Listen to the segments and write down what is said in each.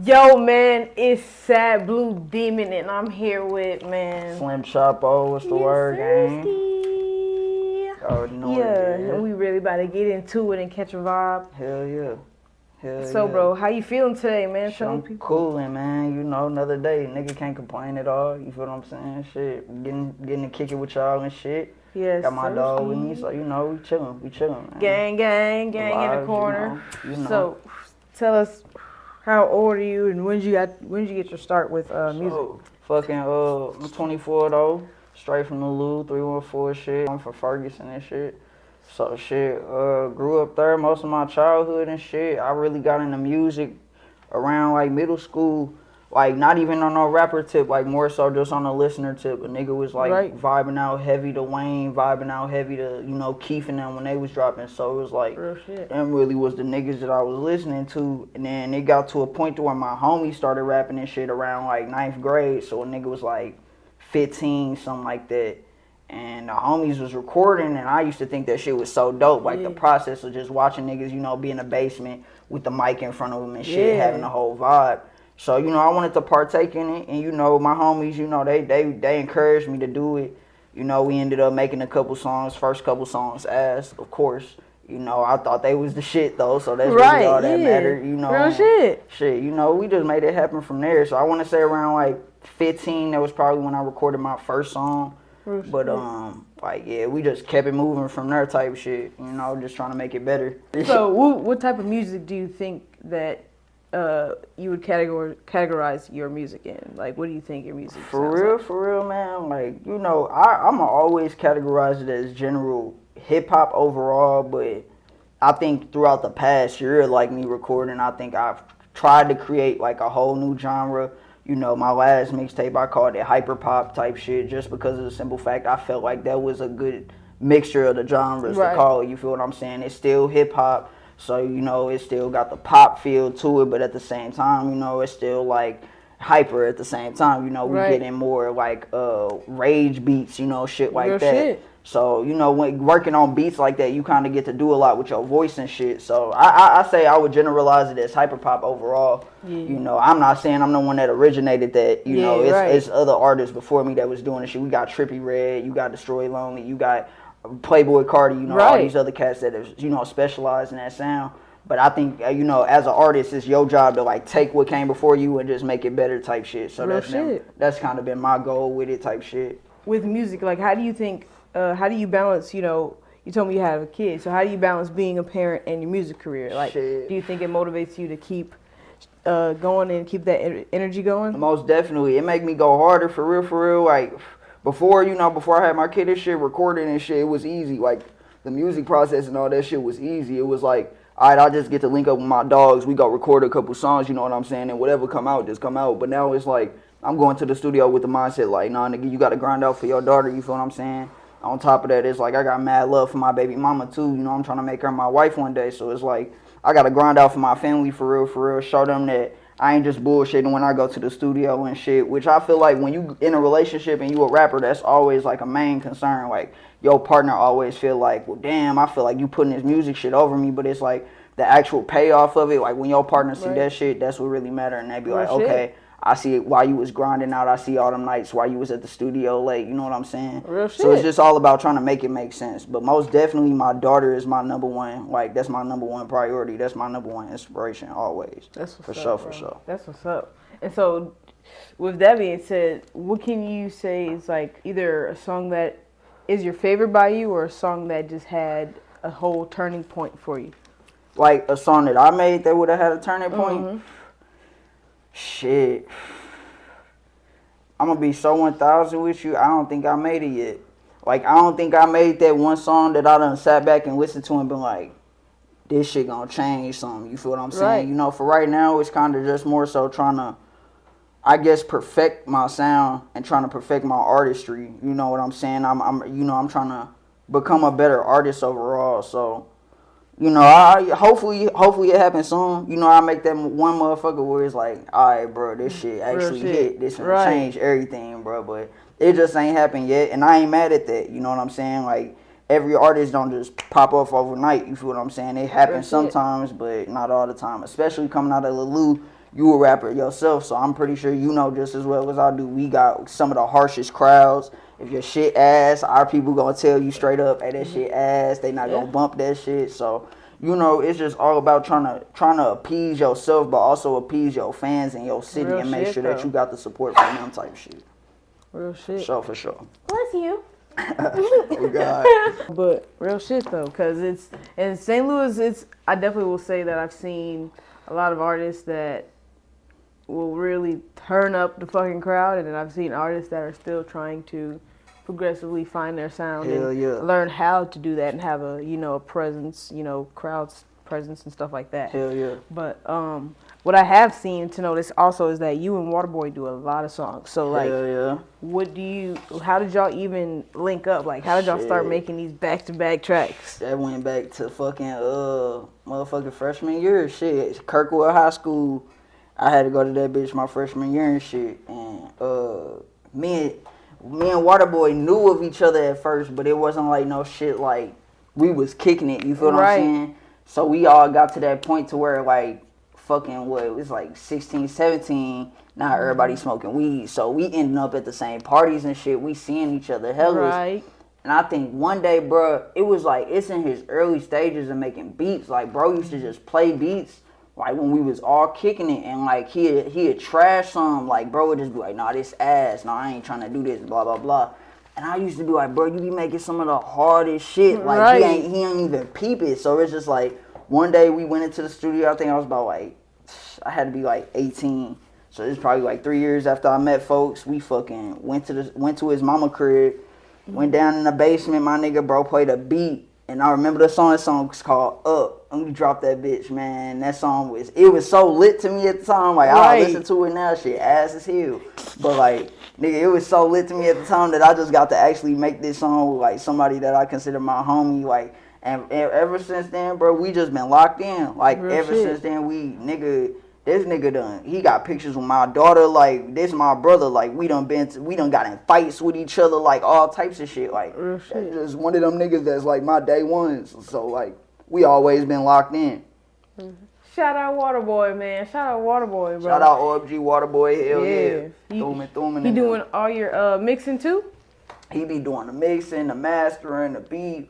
Yo, man, it's Sad Blue Demon, and I'm here with, man. SlimCh6po, what's the Yes, word, gang? Sirsky. You already know what Yeah, it and is. we really about to get into it and catch a vibe. Hell yeah. Hell So, yeah. bro, how you feeling today, man? Shit, Tell I'm the people. coolin', man. You know, another day. Nigga can't complain at all. You feel what I'm saying? Shit. Getting to kick it with y'all and shit. Yes, Got my dog with me, Sirsky. so you know, we chillin', man. Gang, gang, gang in the Vibes, corner. you know. So, tell us, how old are you, and when did you get your start with music? So, fucking, I'm 24 though. Straight from the Lou, 314 shit. I'm from Ferguson and shit. So shit, grew up there most of my childhood and shit. I really got into music around like middle school. Like not even on no rapper tip, like more so just on a listener tip. A nigga was like Right. vibing out heavy to Wayne, vibing out heavy to, Keith and them when they was dropping. So it was like Real shit. them really was the niggas that I was listening to. And then it got to a point to where my homies started rapping and shit around like ninth grade. So a nigga was like 15, something like that. And the homies was recording, and I used to think that shit was so dope. Like the process of just watching niggas, be in the basement with the mic in front of them and shit, having the whole vibe. So, I wanted to partake in it, and my homies, they encouraged me to do it. We ended up making a couple songs, first couple songs ass, of course. I thought they was the shit though, so that's really all that mattered, Real shit. Shit, we just made it happen from there. So I want to say around like 15, that was probably when I recorded my first song. But like yeah, we just kept it moving from there type shit, just trying to make it better. So, what type of music do you think that you would categorize your music in? Like, what do you think your music sounds like? For real, man. Like, I'ma always categorize it as general hip hop overall, but I think throughout the past year, like me recording, I think I've tried to create like a whole new genre. My last mixtape, I called it hyper pop type shit, just because of the simple fact I felt like that was a good mixture of the genres to call it. You feel what I'm saying? It's still hip hop, so it still got the pop feel to it, but at the same time, it's still like hyper at the same time. We getting more like rage beats, shit like Real that. shit. So, when working on beats like that, you kind of get to do a lot with your voice and shit. So, I say I would generalize it as hyperpop overall. Yeah. I'm not saying I'm the one that originated that. It's other artists before me that was doing this shit. We got Trippie Redd, you got Destroy Lonely, you got Playboy Cardi, all these other cats that have, specialized in that sound. But I think, as an artist, it's your job to, like, take what came before you and just make it better type shit. So that's kind of been my goal with it type shit. With music, like, how do you balance, you told me you have a kid, so how do you balance being a parent and your music career? Like, do you think it motivates you to keep going and keep that energy going? Most definitely. It make me go harder, for real. Like, before I had my kid and shit, recording and shit, it was easy. Like, the music process and all that shit was easy. It was like, all right, I just get to link up with my dogs. We go record a couple songs, you know what I'm saying? And whatever come out, just come out. But now it's like, I'm going to the studio with the mindset like, nah, nigga, you got to grind out for your daughter, you feel what I'm saying? On top of that, it's like I got mad love for my baby mama too. I'm trying to make her my wife one day. So it's like I got to grind out for my family for real. Show them that I ain't just bullshitting when I go to the studio and shit. Which I feel like when you in a relationship and you a rapper, that's always like a main concern. Like your partner always feel like, well, damn, I feel like you putting this music shit over me. But it's like the actual payoff of it. Like when your partner see that shit, that's what really matter. And they be like, okay. I see it while you was grinding out. I see all them nights while you was at the studio late. You know what I'm saying? Real shit. So it's just all about trying to make it make sense. But most definitely, my daughter is my number one. Like, that's my number one priority. That's my number one inspiration always. That's what's for sure. That's what's up. And so, with that being said, what can you say is like either a song that is your favorite by you or a song that just had a whole turning point for you? Like a song that I made that would have had a turning point? Mm-hmm. Shit. I'm gonna be so 1,000 with you. I don't think I made it yet. Like, I don't think I made that one song that I done sat back and listened to and been like, this shit gonna change something. You feel what I'm saying? For right now, it's kind of just more so trying to, I guess, perfect my sound and trying to perfect my artistry. You know what I'm saying? I'm trying to become a better artist overall. So, I hopefully it happens soon. I make that one motherfucker where it's like, all right, bro, this shit actually hit. This gonna change everything, bro. But it just ain't happened yet, and I ain't mad at that. You know what I'm saying? Like, every artist don't just pop off overnight. You feel what I'm saying? It happens sometimes, but not all the time. Especially coming out of Lulu, you a rapper yourself, so I'm pretty sure you know just as well as I do. We got some of the harshest crowds. If your shit ass, our people gonna tell you straight up, hey, that shit ass. They not gonna bump that shit. So, you know, it's just all about trying to appease yourself, but also appease your fans and your city and make sure that you got the support from them type shit. Real shit. For sure. Bless you. Oh, God. But real shit though, cause it's in St. Louis. I definitely will say that I've seen a lot of artists that will really turn up the fucking crowd, and then I've seen artists that are still trying to progressively find their sound and learn how to do that and have a a presence, crowd's presence and stuff like that. Hell yeah. But what I have seen to notice also is that you and Waterboy do a lot of songs. So like, how did y'all even link up? Like, how did y'all start making these back-to-back tracks? That went back to fucking motherfucking freshman year. Shit, Kirkwood High School. I had to go to that bitch my freshman year and shit. And me and Waterboy knew of each other at first, but it wasn't like no shit like we was kicking it. You feel what I'm saying? So we all got to that point to where like fucking it was like 16, 17. Now everybody smoking weed. So we ending up at the same parties and shit. We seeing each other hella. Right. And I think one day, bro, it was like it's in his early stages of making beats. Like bro used to just play beats. Like when we was all kicking it and like he'd trash some, like bro would just be like, nah, this ass, nah, I ain't trying to do this, blah blah blah. And I used to be like, bro, you be making some of the hardest shit. Like he ain't even peep it. So it's just like one day we went into the studio, I think I was about like I had to be like 18. So it's probably like 3 years after I met folks. We fucking went to his mama crib, went down in the basement, my nigga bro played a beat. And I remember the song was called Up. And we dropped that bitch, man. That song was so lit to me at the time. Like, I listen to it now, shit, ass is hell. But, like, nigga, it was so lit to me at the time that I just got to actually make this song with, like, somebody that I consider my homie. Like, and ever since then, bro, we just been locked in. Like, since then, this nigga done, he got pictures with my daughter, like, this my brother, like, we done got in fights with each other, like, all types of shit, like, that's just one of them niggas that's, like, my day ones, so, like, we always been locked in. Shout out Waterboy, man, shout out Waterboy, bro. Shout out OFG Waterboy, hell yeah. He doing all your mixing, too? He be doing the mixing, the mastering, the beat.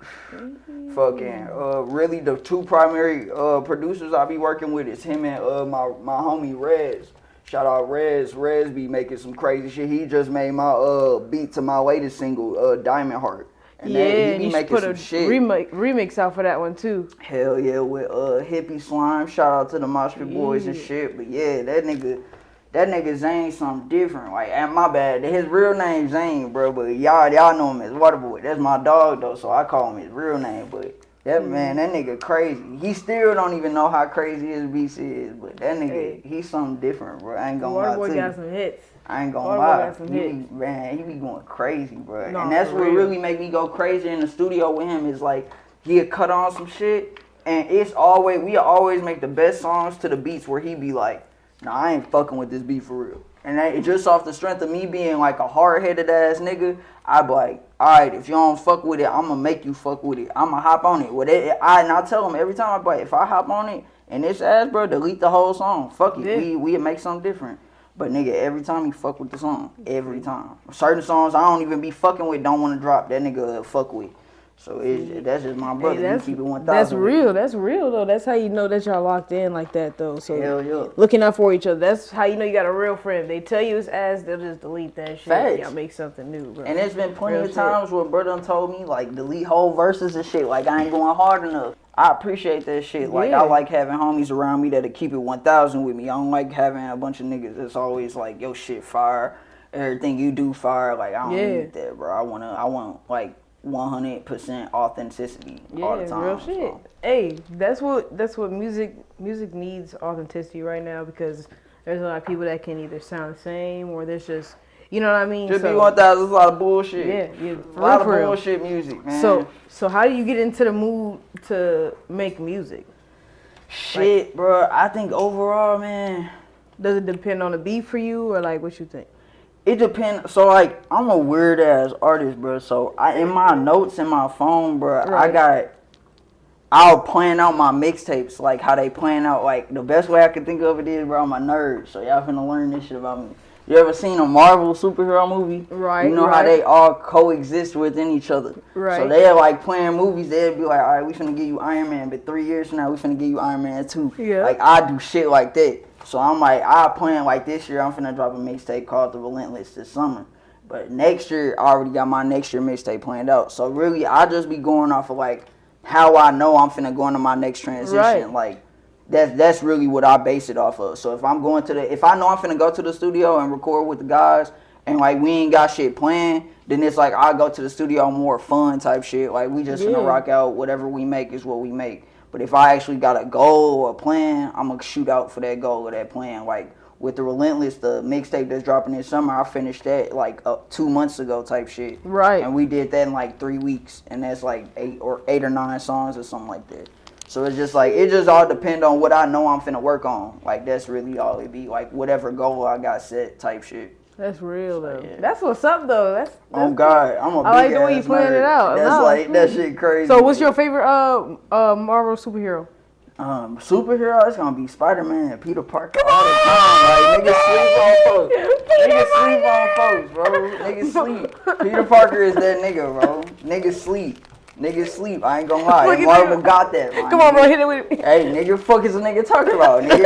Fucking, really the two primary producers I be working with is him and my homie Rez. Shout out Rez. Rez be making some crazy shit. He just made my beat to my latest single, Diamond Heart. And he be making some shit. Remix out for that one too. Hell yeah, with Hippie Slime. Shout out to the Moshp boys and shit. But yeah, that nigga Zane something different. Like, and my bad, his real name Zane, bro. But y'all know him as Waterboy. That's my dog though, so I call him his real name. But that man, that nigga crazy. He still don't even know how crazy his beats is. But that nigga, he's something different, bro. I ain't gonna lie to you. Waterboy got some hits. I ain't gonna lie. He be going crazy, bro. No, and that's what really make me go crazy in the studio with him is like he'll cut on some shit, and we always make the best songs to the beats where he be like, nah, I ain't fucking with this beat for real. And just off the strength of me being like a hard-headed ass nigga, I be like, alright, if you don't fuck with it, I'ma make you fuck with it. I'ma hop on it. And I tell him every time, I be like, if I hop on it and this ass, bro, delete the whole song. Fuck it. We'll make something different. But nigga, every time he fuck with the song. Every time. Certain songs I don't even be fucking with, don't want to drop. That nigga fuck with. So that's just my brother. Hey, keep it 1,000. That's real. That's real though. That's how you know that y'all locked in like that though. So hell yeah. Looking out for each other. That's how you know you got a real friend. They tell you it's ass, they'll just delete that shit. Facts. Y'all make something new, bro. And there's been plenty of times where brother done told me like delete whole verses and shit. Like I ain't going hard enough. I appreciate that shit. Like I like having homies around me that'll keep it 1,000 with me. I don't like having a bunch of niggas that's always like, yo shit fire. Everything you do fire. Like I don't need that, bro. I want like 100% authenticity all the time. Real shit. So. Hey, that's what music needs, authenticity right now, because there's a lot of people that can either sound the same or there's just, you know what I mean? Just be 1,000 is a lot of bullshit. Yeah, a lot of bullshit music, man. So how do you get into the mood to make music? Shit, like, bro. I think overall, man. Does it depend on the beat for you, or like what you think? It depends. So like, I'm a weird ass artist, bro. So in my notes in my phone, bro, I got I'll plan out my mixtapes, like how they plan out. Like the best way I can think of it is, bro, I'm a nerd, so y'all finna learn this shit about me. You ever seen a Marvel superhero movie? Right. You know how they all coexist within each other. Right. So they're like playing movies. They'd be like, all right, we finna give you Iron Man, but 3 years from now, we finna give you Iron Man 2. Yeah. Like I do shit like that. So I'm like, I plan like this year, I'm finna drop a mixtape called The Relentless this summer. But next year, I already got my next year mixtape planned out. So really, I just be going off of like how I know I'm finna go into my next transition. Right. Like that's really what I base it off of. So if I'm going to if I know I'm finna go to the studio and record with the guys and like we ain't got shit planned, then it's like I go to the studio more fun type shit. Like we just finna rock out, whatever we make is what we make. But if I actually got a goal or a plan, I'm gonna shoot out for that goal or that plan. Like with The Relentless, the mixtape that's dropping this summer, I finished that like 2 months ago type shit. Right. And we did that in like 3 weeks, and that's like 8 or 9 songs or something like that. So it's just like, it just all depend on what I know I'm finna work on. Like that's really all it be. Like whatever goal I got set type shit. That's real though. Yeah. That's what's up though. That's Oh God, I'm a big I like the way you plan it out. That's No, like that shit crazy. So what's your favorite Marvel superhero? Superhero, it's gonna be Spider-Man and Peter Parker all the time. Like niggas sleep on folks. Niggas sleep on folks, bro. Niggas sleep. Peter Parker is that nigga, bro. Niggas sleep. Niggas sleep. I ain't gonna lie. Marvel got that. Come on, bro, hit it with me. Hey, nigga, fuck is a nigga talking about, nigga?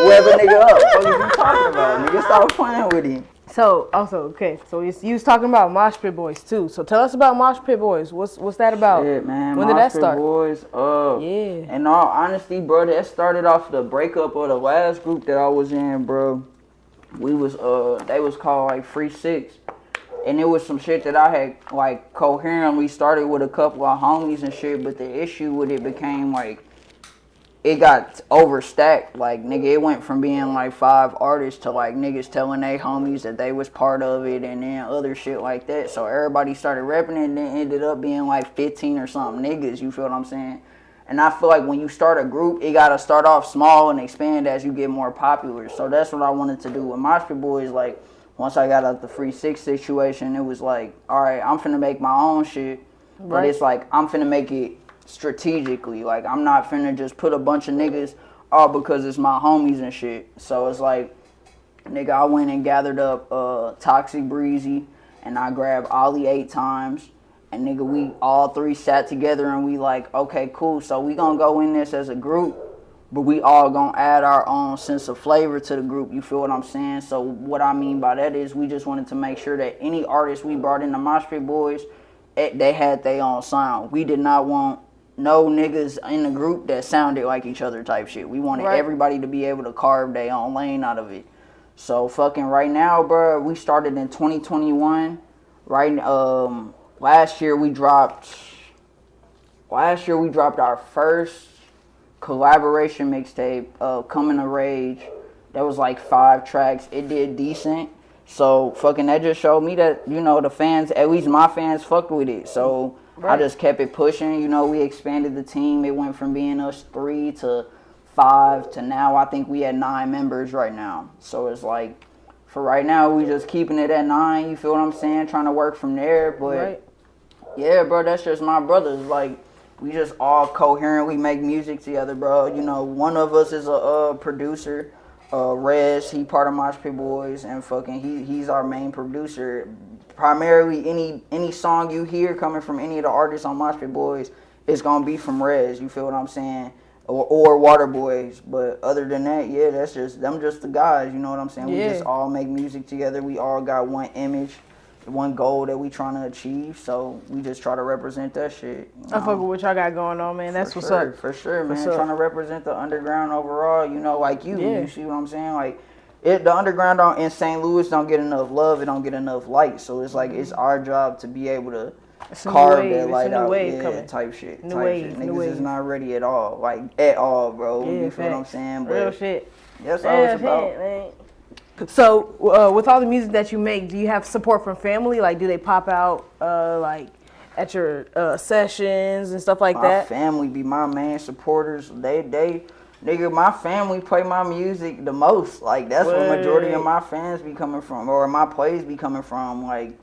Web a nigga up. Fuck is you talking about? Nigga, stop playing with him. So also, okay, so you was talking about Moshp Boys too. So tell us about Moshp Boys. What's that about? Shit, man. When did that start? Boys, yeah. In all honesty, bro, that started off the breakup of the last group that I was in, bro. We was they was called like Free Six, and it was some shit that I had like coherently started with a couple of homies and shit. But the issue with it became like, it got overstacked. Like, nigga, it went from being like 5 artists to like niggas telling they homies that they was part of it and then other shit like that. So everybody started repping it and then ended up being like 15 or something niggas, you feel what I'm saying? And I feel like when you start a group, it gotta start off small and expand as you get more popular. So that's what I wanted to do with Moshp Boys. Like, once I got out the Free Six situation, it was like, all right, I'm finna make my own shit. But it's like, I'm finna make it strategically. Like, I'm not finna just put a bunch of niggas all because it's my homies and shit. So it's like, nigga, I went and gathered up Toxic Breezy, and I grabbed Ollie 8 times, and nigga, we all 3 sat together and we like, okay, cool, so we gonna go in this as a group, but we all gonna add our own sense of flavor to the group, you feel what I'm saying? So what I mean by that is we just wanted to make sure that any artist we brought into Moshp Boys, they had their own sound. We did not want no niggas in the group that sounded like each other type shit. We wanted everybody to be able to carve their own lane out of it. So fucking right now, bro, we started in 2021. Last year we dropped our first collaboration mixtape, Coming of Rage. That was like 5 tracks. It did decent. So fucking that just showed me that, you know, the fans, at least my fans, fucked with it. So I just kept it pushing. You know, we expanded the team. It went from being us 3 to 5 to now I think we had 9 members right now. So it's like, for right now, we just keeping it at 9. You feel what I'm saying? Trying to work from there. But yeah, bro, that's just my brothers. Like, we just all coherently make music together, bro. You know, one of us is a producer. Rez, he part of Moshp Boys, and fucking he's our main producer. Primarily, any song you hear coming from any of the artists on Moshp Boys is gonna be from Rez. You feel what I'm saying? Or Water Boys. But other than that, yeah, that's just them, just the guys. You know what I'm saying? We just all make music together. We all got one image, one goal that we trying to achieve. So we just try to represent that shit. I fuck with what y'all got going on, man. That's what's up. For sure, man. Trying to represent the underground overall. You know, like you. You see what I'm saying? Like, the underground in St. Louis don't get enough love. It don't get enough light. So it's like, it's our job to be able to carve that light out. Type shit. Niggas is not ready at all. Like, at all, bro. You feel what I'm saying? But real shit. That's all it's about. Man. So, with all the music that you make, do you have support from family? Like, do they pop out, like, at your sessions and stuff like that? My family be my main supporters. Nigga, my family play my music the most. Like, that's where majority of my fans be coming from, or my plays be coming from. Like,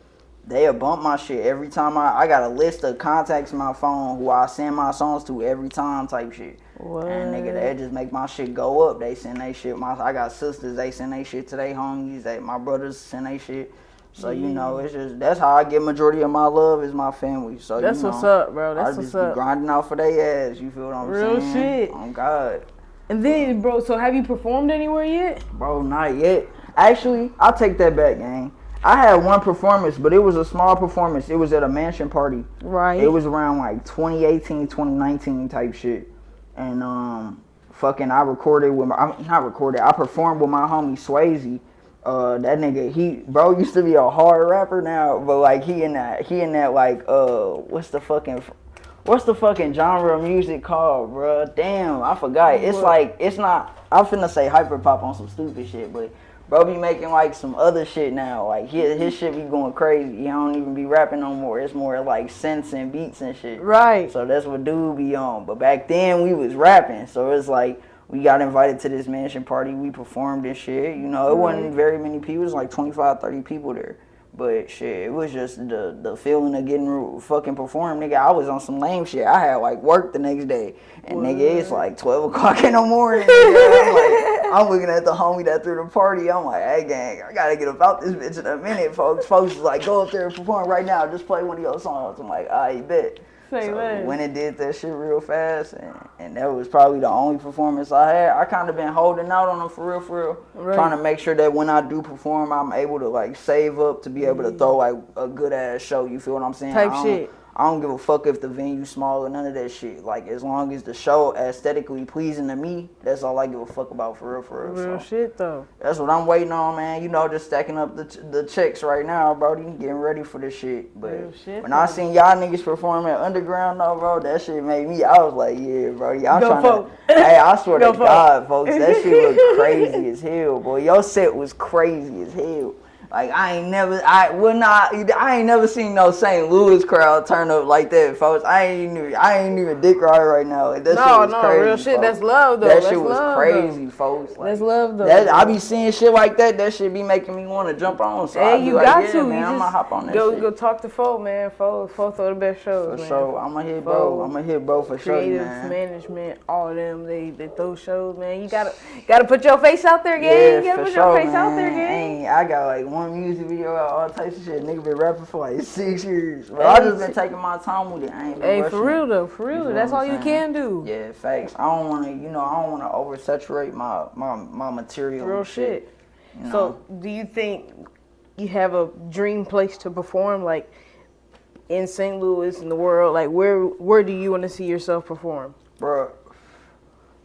they'll bump my shit every time. I got a list of contacts in my phone who I send my songs to every time type shit. What? And nigga, they just make my shit go up. They send they shit. I got sisters, they send they shit to their homies. My brothers send they shit. So, you know, it's just, that's how I get majority of my love is my family. So, that's you know, what's up, bro. That's I what's just up. be grinding out for their ass. You feel what I'm Real saying? shit. Oh, God. And then, bro, so have you performed anywhere yet? Bro, not yet. Actually, I'll take that back, gang. I had one performance, but it was a small performance. It was at a mansion party. Right. It was around like 2018, 2019 type shit. And I recorded with I performed with my homie Swayze. That nigga, used to be a hard rapper now, but like he in that like what's the fucking genre of music called, bro? Damn, I forgot. It's not. I'm finna say hyper pop on some stupid shit, but bro be making like some other shit now. Like his shit be going crazy. He don't even be rapping no more. It's more like synths and beats and shit. Right. So that's what dude be on. But back then we was rapping, so it's like we got invited to this mansion party. We performed and shit. You know, it wasn't very many people. It was like 25, 30 people there. But shit, it was just the feeling of getting fucking performed, nigga. I was on some lame shit. I had like work the next day, and nigga, it's like 12 o'clock in the morning. Nigga. I'm looking at the homie that threw the party. I'm like, hey gang, I gotta get about this bitch in a minute, folks. Folks is like, go up there and perform right now. Just play one of your songs. I'm like, I bet. So when it did that shit real fast, and that was probably the only performance I had. I kind of been holding out on them for real, right. Trying to make sure that when I do perform, I'm able to like save up to be able to throw like a good ass show. You feel what I'm saying? I don't give a fuck if the venue's small or none of that shit. Like, as long as the show aesthetically pleasing to me, that's all I give a fuck about for real. Real so, shit, though. That's what I'm waiting on, man. You know, just stacking up the checks right now, brody. Getting ready for this shit. But real shit, when I seen y'all niggas perform at Underground, though, bro, that shit made me, I was like, yeah, bro. Y'all trying to, hey, I swear to God, folks, that shit was crazy as hell, boy. Your set was crazy as hell. Like, I ain't never seen no St. Louis crowd turn up like that, folks. I ain't even dick right now. Like, that shit was crazy, real shit. Folks. That's love, though. That shit was crazy, folks. Like, that's love, though. I be seeing shit like that. That shit be making me want to jump on. So hey, you got to. Man, I'm gonna hop on that shit. Shit. Go talk to folk, man. Folk throw the best shows, man. For sure. I'm gonna hit bro for sure, man. Creative management, all of them, they throw shows, man. You gotta put your face out there, gang. You gotta put your face out there, gang. I got like one music video, all types of shit. Nigga been rapping for like 6 years. But I just been taking my time with it. I ain't been rushing. For real though. That's all you can do. Yeah, facts. I don't wanna oversaturate my material. Real shit. You know? So do you think you have a dream place to perform, like in St. Louis, in the world? Like where do you want to see yourself perform? Bro,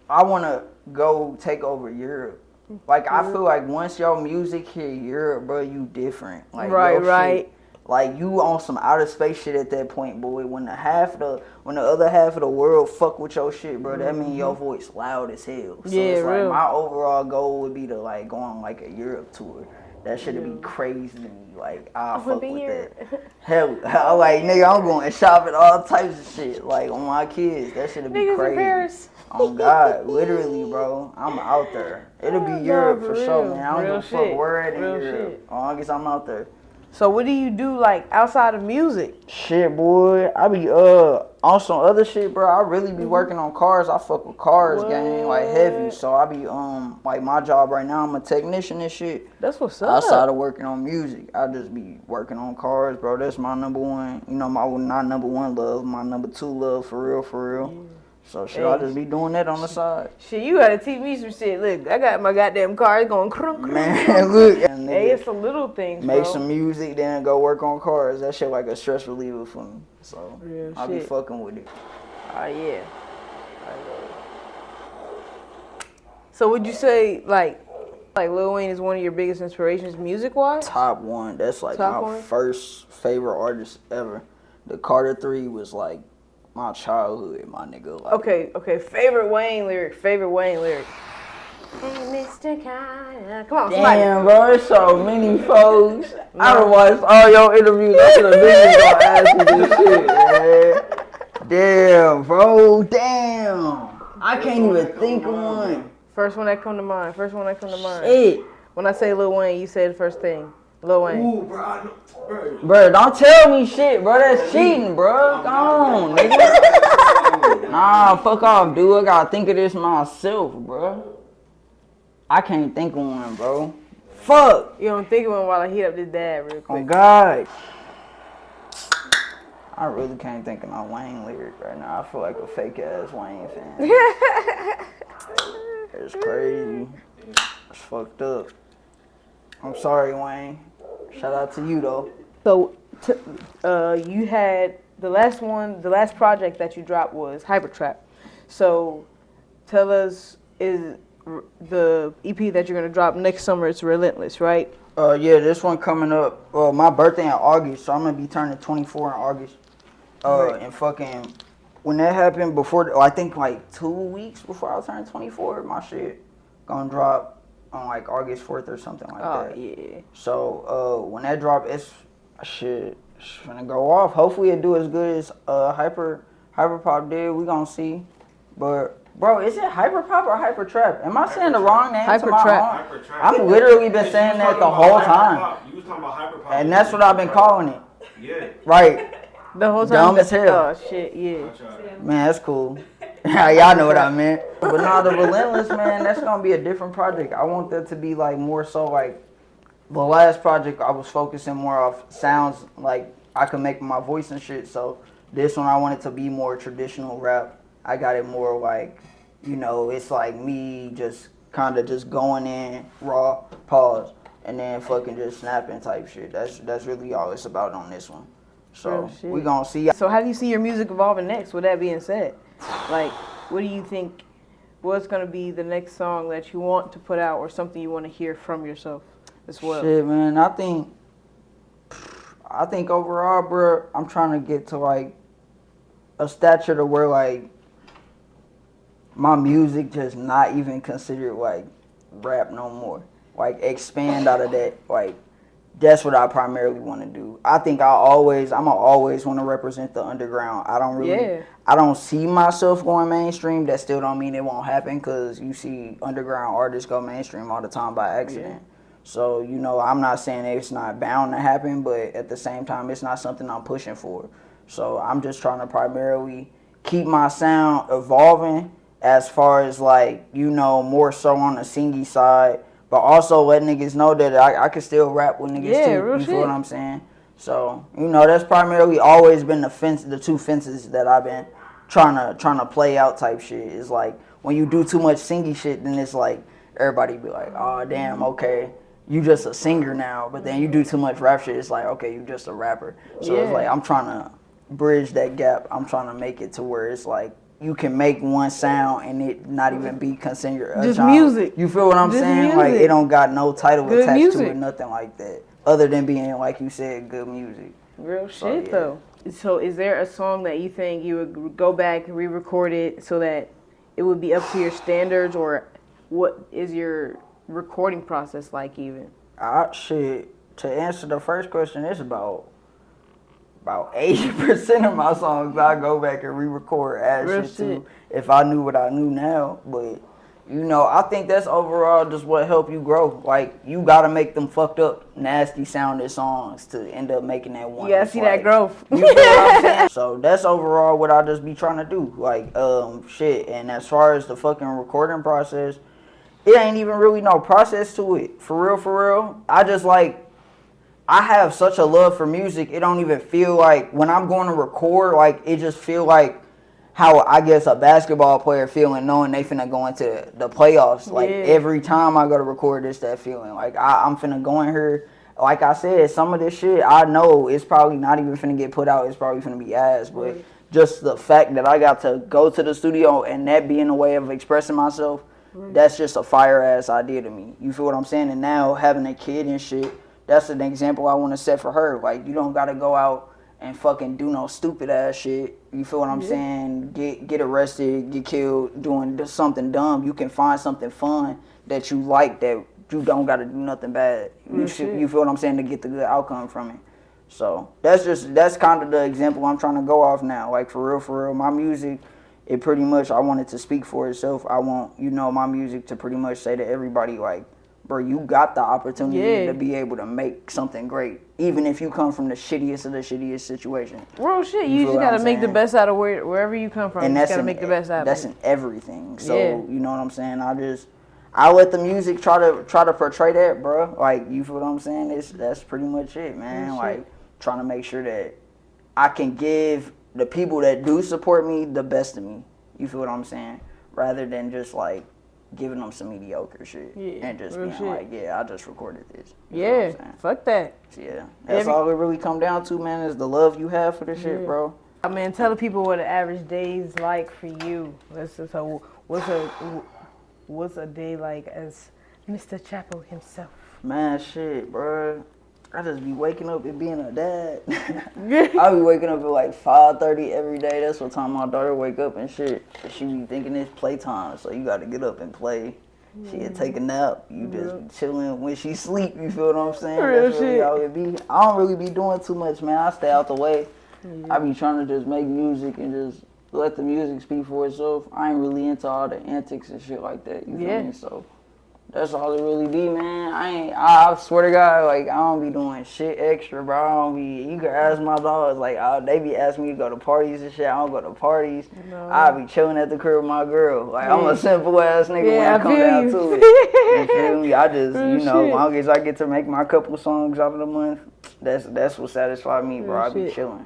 I wanna go take over Europe. Like, I feel like once your music hit Europe, bro, you different. Like, right. Shit, like, you on some outer space shit at that point, boy. When the other half of the world fuck with your shit, bro, that mean your voice loud as hell. So it's like, my overall goal would be to, like, go on, like, a Europe tour. That shit'd be crazy to me. Like, I'll fuck with that. Hell, like, nigga, I'm going shopping, all types of shit. Like, on my kids, that shit'd be crazy. In Paris. Oh God, literally, bro. I'm out there. It'll be Europe for sure, man. I don't give a fuck where at in Europe. As long as I'm out there. So what do you do, like, outside of music? Shit, boy. I be on some other shit, bro. I really be working on cars. I fuck with cars, gang, like heavy. So I be like, my job right now, I'm a technician and shit. That's what's up. Outside of working on music, I just be working on cars, bro. That's my number one. You know, not number one love, my number two love, for real. Yeah. So shit, I just be doing that on the side. Shit, you gotta teach me some shit. Look, I got my goddamn car. It's going crunk. Man, look. Hey, it's the little things, Make some music, then go work on cars. That shit like a stress reliever for me. So I be fucking with it. Oh yeah. So would you say like Lil Wayne is one of your biggest inspirations music-wise? Top one. That's like my first favorite artist ever. The Carter 3 was like my childhood, my nigga. Like, okay. Favorite Wayne lyric. Hey, Mr. Kyle. Come on, somebody. Damn, bro, there's so many folks. I done watched all your interviews. I should have been gonna ask you this shit, man. Damn, bro. Damn. I can't even think of one. First one that come to mind. Shit. When I say Lil Wayne, you say the first thing. Lil Wayne. Ooh, bro, I know, bro. Bro, don't tell me shit, bro. That's cheating, bro. Go on, nigga. Nah, fuck off, dude. I gotta think of this myself, bro. I can't think of one, bro. Fuck. You don't think of one while I heat up this dad real Oh, quick. God. I really can't think of no Wayne lyric right now. I feel like a fake ass Wayne fan. It's crazy. It's fucked up. I'm sorry, Wayne. Shout out to you though. So, you had the last project that you dropped was Hyper Trap. So, tell us, is the EP that you're gonna drop next summer? It's Relentless, right? Yeah, this one coming up. My birthday in August, so I'm gonna be turning 24 in August. Right. And fucking, when that happened, before, I think like 2 weeks before I turned 24, my shit gonna drop on like August 4th or something like that. Oh yeah. So when that drop, it's gonna go off. Hopefully it do as good as Hyper Pop did. We gonna see. But bro, is it Hyper Pop or Hyper Trap? Am I saying the wrong name? Hyper to my Trap. own? I've literally been saying that the whole time, You was talking about Hyper Pop. and that's what I've been calling it. Yeah. Right, The whole time. Dumb as hell. Oh shit, yeah. man, that's cool. Y'all know what I meant. But nah, the Relentless, man, that's gonna be a different project. I want that to be like more so like the last project. I was focusing more off sounds like I could make my voice and shit. So this one I want it to be more traditional rap. I got it more like, you know, it's like me just kind of just going in raw, pause, and then fucking just snapping type shit. That's really all it's about on this one. So Real shit. we gonna see. So how do you see your music evolving next? With that being said, like, what do you think? What's gonna be the next song that you want to put out, or something you want to hear from yourself as well? Shit, man, I think overall, bro, I'm trying to get to like a stature to where like my music just not even considered like rap no more. Like expand out of that. Like that's what I primarily want to do. I think I'ma always want to represent the underground. I don't see myself going mainstream. That still don't mean it won't happen, because you see underground artists go mainstream all the time by accident. Yeah. So, you know, I'm not saying it's not bound to happen, but at the same time, it's not something I'm pushing for. So I'm just trying to primarily keep my sound evolving as far as like, you know, more so on the singy side, but also let niggas know that I can still rap with niggas too. Real You shit. feel what I'm saying? So, you know, that's primarily always been the two fences that I've been trying to play out type shit. Is like when you do too much singy shit, then it's like everybody be like, oh damn, okay, you just a singer now. But then you do too much rap shit, it's like, okay, you just a rapper. So it's like I'm trying to bridge that gap. I'm trying to make it to where it's like you can make one sound and it not even be considered a Just genre. music. You feel what I'm Just saying? music. Like it don't got no title Good attached music. to it, nothing like that. Other than being, like you said, good music. Real So, shit yeah. though. So is there a song that you think you would go back and re-record it so that it would be up to your standards, or what is your recording process like even? Shit, to answer the first question, it's about 80% of my songs I go back and re-record, add Real shit to if I knew what I knew now. But you know, I think that's overall just what help you grow. Like you gotta make them fucked up, nasty sounding songs to end up making that one. You gotta see that growth. You feel what I'm saying? So that's overall what I just be trying to do. Like shit. And as far as the fucking recording process, it ain't even really no process to it. For real. I just like, I have such a love for music, it don't even feel like, when I'm going to record, like, it just feel like how I guess a basketball player feeling knowing they finna go into the playoffs. Like, every time I go to record, it's that feeling. Like, I'm finna go in here. Like I said, some of this shit, I know it's probably not even finna get put out. It's probably finna be ass. But just the fact that I got to go to the studio and that being a way of expressing myself, that's just a fire-ass idea to me. You feel what I'm saying? And now having a kid and shit, that's an example I want to set for her. Like, you don't got to go out and fucking do no stupid ass shit. You feel what I'm saying? Get arrested, get killed, doing something dumb. You can find something fun that you like, that you don't got to do nothing bad. You feel what I'm saying? To get the good outcome from it. So that's kind of the example I'm trying to go off now. Like, for real, my music, it pretty much, I want it to speak for itself. I want, you know, my music to pretty much say to everybody, like, bro, you got the opportunity Yeah. to be able to make something great, even if you come from the shittiest of the shittiest situation. Real shit. You You feel just what gotta I'm make the saying? best out of wherever you come from. And You just that's gotta in, make the best out of that's it. in everything. So Yeah. you know what I'm saying? I let the music try to portray that, bro. Like, you feel what I'm saying? That's pretty much it, man. Real Like, shit. trying to make sure that I can give the people that do support me the best of me. You feel what I'm saying? Rather than just like giving them some mediocre shit Yeah, and just real being shit. like, yeah, I just recorded this. You feel what Yeah, I'm saying? fuck that. Yeah, that's all it really come down to, man, is the love you have for the shit, Yeah. bro. I mean, tell the people what an average day is like for you. So what's a day like as Mr. SlimCh6po himself? Man, shit, bro. I just be waking up and being a dad. I be waking up at like 5:30 every day. That's what time my daughter wake up and shit. She be thinking it's playtime, so you got to get up and play. She'll take a nap. You just chilling when she sleep. You feel what I'm saying? Real That's really shit. how it be. I don't really be doing too much, man. I stay out the way. I be trying to just make music and just let the music speak for itself. I ain't really into all the antics and shit like that. You feel Yeah. me? So that's all it really be, man. I swear to God, like, I don't be doing shit extra, bro. I don't be, you can ask my dogs, like, they be asking me to go to parties and shit. I don't go to parties. No. I be chilling at the crib with my girl. Like, I'm Yeah. a simple ass nigga when Yeah, it I come feel down you. to it. You feel me? I just, Real you know, shit. long as I get to make my couple songs out of the month, that's what satisfies me, bro. Real I be shit. chilling.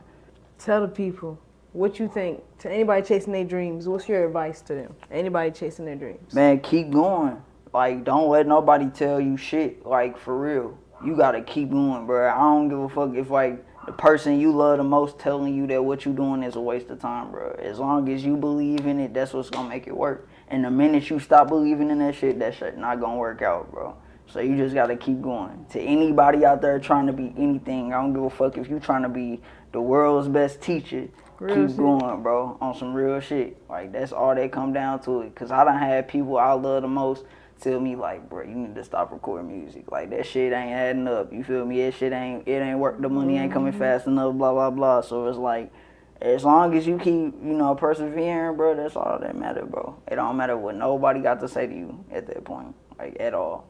Tell the people what you think. To anybody chasing their dreams, what's your advice to them? Anybody chasing their dreams? Man, keep going. Like, don't let nobody tell you shit. Like, for real. You gotta keep going, bro. I don't give a fuck if, like, the person you love the most telling you that what you doing is a waste of time, bro. As long as you believe in it, that's what's gonna make it work. And the minute you stop believing in that shit not gonna work out, bro. So you just gotta keep going. To anybody out there trying to be anything, I don't give a fuck if you trying to be the world's best teacher. Real Keep shit. going, bro, on some real shit. Like, that's all that come down to it. Cause I done had people I love the most tell me, like, bro, you need to stop recording music. Like, that shit ain't adding up. You feel me? That shit ain't work. The money ain't coming fast enough, blah, blah, blah. So it's like, as long as you keep, you know, persevering, bro, that's all that matter, bro. It don't matter what nobody got to say to you at that point, like, at all.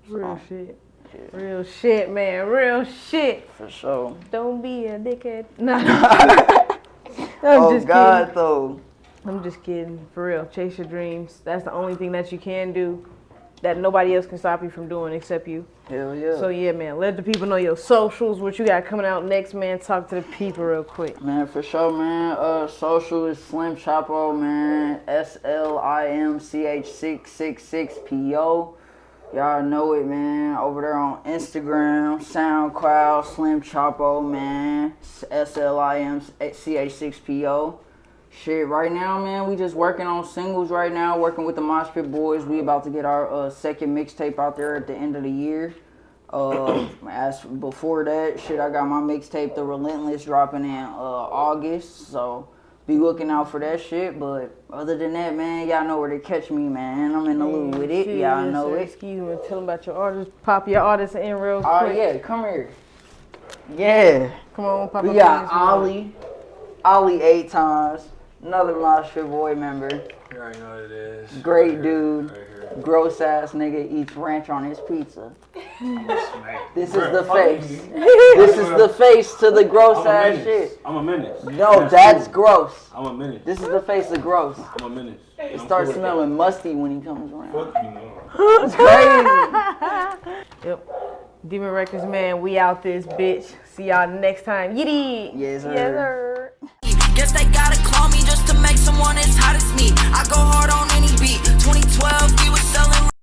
So, Real shit. yeah, Real shit, man. Real shit. for sure. Don't be a dickhead. Nah. I'm Oh, just God, kidding. though. I'm just kidding. For real. Chase your dreams. That's the only thing that you can do that nobody else can stop you from doing except you. Hell yeah. So yeah, man, let the people know your socials, what you got coming out next, man. Talk to the people real quick. Man, for sure, man. Social is SlimCh6po, man. SlimCh6po. Y'all know it, man. Over there on Instagram, SoundCloud, SlimCh6po, man. SlimCh6po. Shit, right now, man, we just working on singles right now, working with the Moshp boys. We about to get our second mixtape out there at the end of the year. As before that, shit, I got my mixtape, The Relentless, dropping in August. So be looking out for that shit. But other than that, man, y'all know where to catch me, man. I'm in the loop with it. Shit, Y'all yes, know sir. it. Excuse me, tell them about your artists. Pop your artists in real quick. Oh, yeah, come here. Yeah. Come on, pop We up got in this Ollie 8 times. Another Moshp boy member. You already know what it is. Great Right dude. here. Gross ass nigga eats ranch on his pizza. Smack. This is Bruh, the fuck face. you. This is the face to the gross I'm a ass menace. shit. I'm a menace. No, that's cool. gross. I'm a menace. This is the face of gross. I'm a menace. It starts smelling musty when he comes around. Fuck you, man. It's crazy. Yep. Demon Records, man. We out this bitch. See y'all next time. Yiddy. Yes, sir. Yes, sir. Guess they gotta call me just to make someone as hot as me. I go hard on any beat. 2012, we was